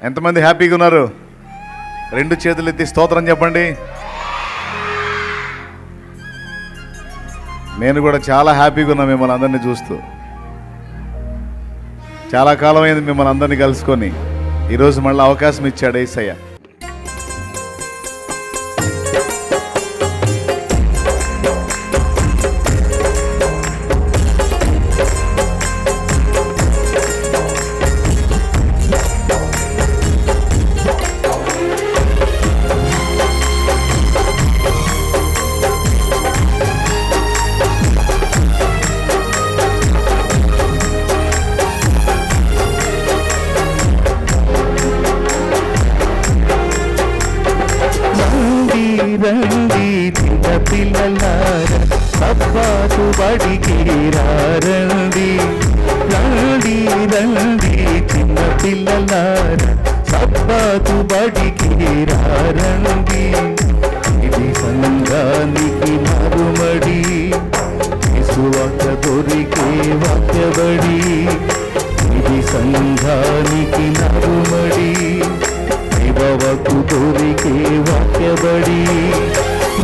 ఎంతమంది హ్యాపీగా ఉన్నారు? రెండు చేతులు ఎత్తి స్తోత్రం చెప్పండి. నేను కూడా చాలా హ్యాపీగా ఉన్నా మిమ్మల్ని అందరినీ చూస్తూ. చాలా కాలం అయింది మిమ్మల్ని అందరినీ కలుసుకొని. ఈరోజు మళ్ళీ అవకాశం ఇచ్చాడు యేసయ్య. రండి చిన్న పిల్లలారా, సబ్బాతు బడికి రండి. రండి రండి చిన్న పిల్లలారా, సబ్బాతు బడికి రండి. ఇది సంఘానికి మరుమడి, విశ్వాస దొరికే వాక్యబడి. ఇది సంఘానికి మరుమడి, విభవకు దొరికే వాక్యబడి.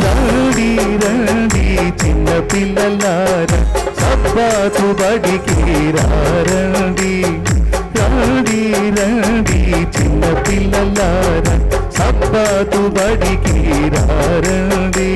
రండి రండి చిన్న పిల్లలారా, సబ్బాతు బడికి రండి. రండి రండి చిన్న పిల్లలారా, సబ్బాతు బడికి రండి.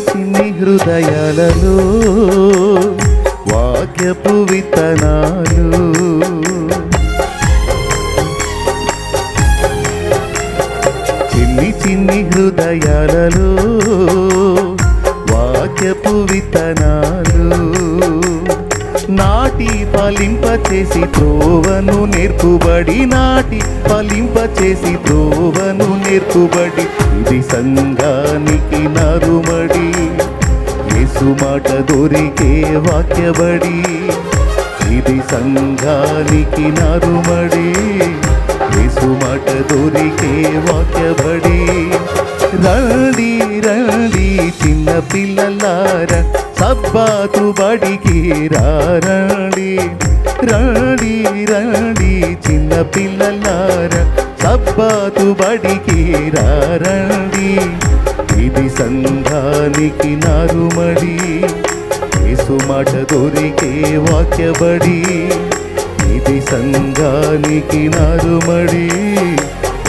చిన్ని హృదయాలలో వాక్యపు విత్తనాలు, చిన్ని హృదయాలలో వాక్యపు విత్తనాలు నాటి ఫలింపచేసి త్రోవను నేర్పుబడి. నాటి ఫలింపచేసి త్రోవను నేర్పుబడి. ఇది సంఘానికి నరుమడి, యేసు మాట దొరికే వాక్యబడి. ఇది సంఘానికి నరుమడి, యేసు మాట దొరికే వాక్యబడి. రండి రండి చిన్న పిల్లలారా, సబ్బాతు బడికి రండి. రండి రండి చిన్న పిల్లలారా, సబ్బాతు బడికి రండి. ఇది సంఘానికి నారుమడి, యేసు మాట దొరికే వాక్యబడి. ఇది సంఘానికి నారుమడి,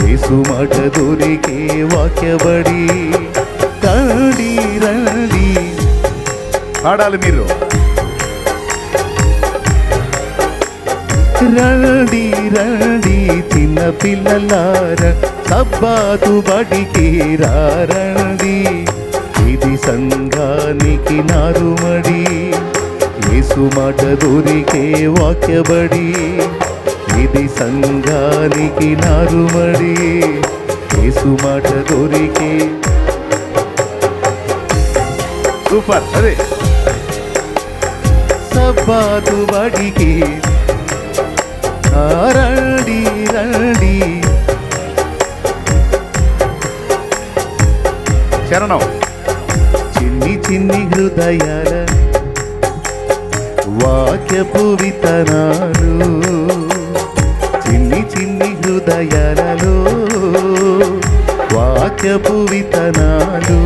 యేసు మాట దొరికే వాక్యబడి. రండి రండి పాడాలి మీరు. రండి రండి చిన్న పిల్లలారా, సబ్బాతు బడికి రండి. ఇది సంఘానికి నారుమడి, యేసు మాట దొరికే వాక్యబడి. ఇది సంఘానికి నారుమడి, యేసు మాట దొరికే. సూపర్. అదే సబ్బాతు బడికి రండి రండి. చరణం. చిన్ని హృదయాల వాక్యపు విత్తనాలు, చిన్ని హృదయాలలో వాక్యపు విత్తనాలు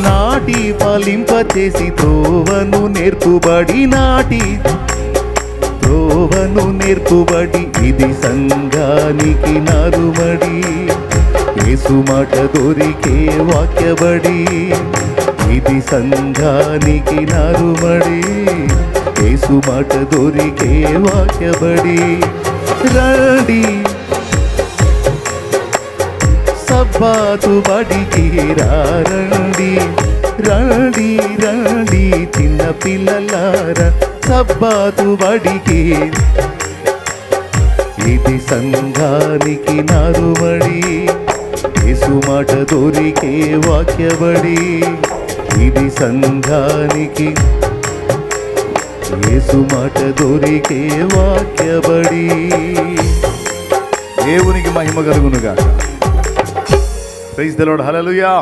నాటి ఫలింపచేసి త్రోవను నేర్పుబడి. నాటి త్రోవను నేర్పుబడి. ఇది సంఘానికి నారుమడి, యేసు మాట దొరికే వాక్యబడి. ఇది సంఘానికి నారుమడి, యేసు మాట దొరికే వాక్యబడి. రండి సబ్బాతు బడికి రండి, రండి రండి చిన్న పిల్లలారా సబ్బాతు బడికి. ఇది సంఘానికి నారుమడి, యేసు మాట దొరికే వాక్యబడి. ఇది సంఘానికి యేసు మాట దొరికే వాక్యబడి. దేవునికి మహిమ కలుగును గాక. Praise the Lord. హల్లెలూయా.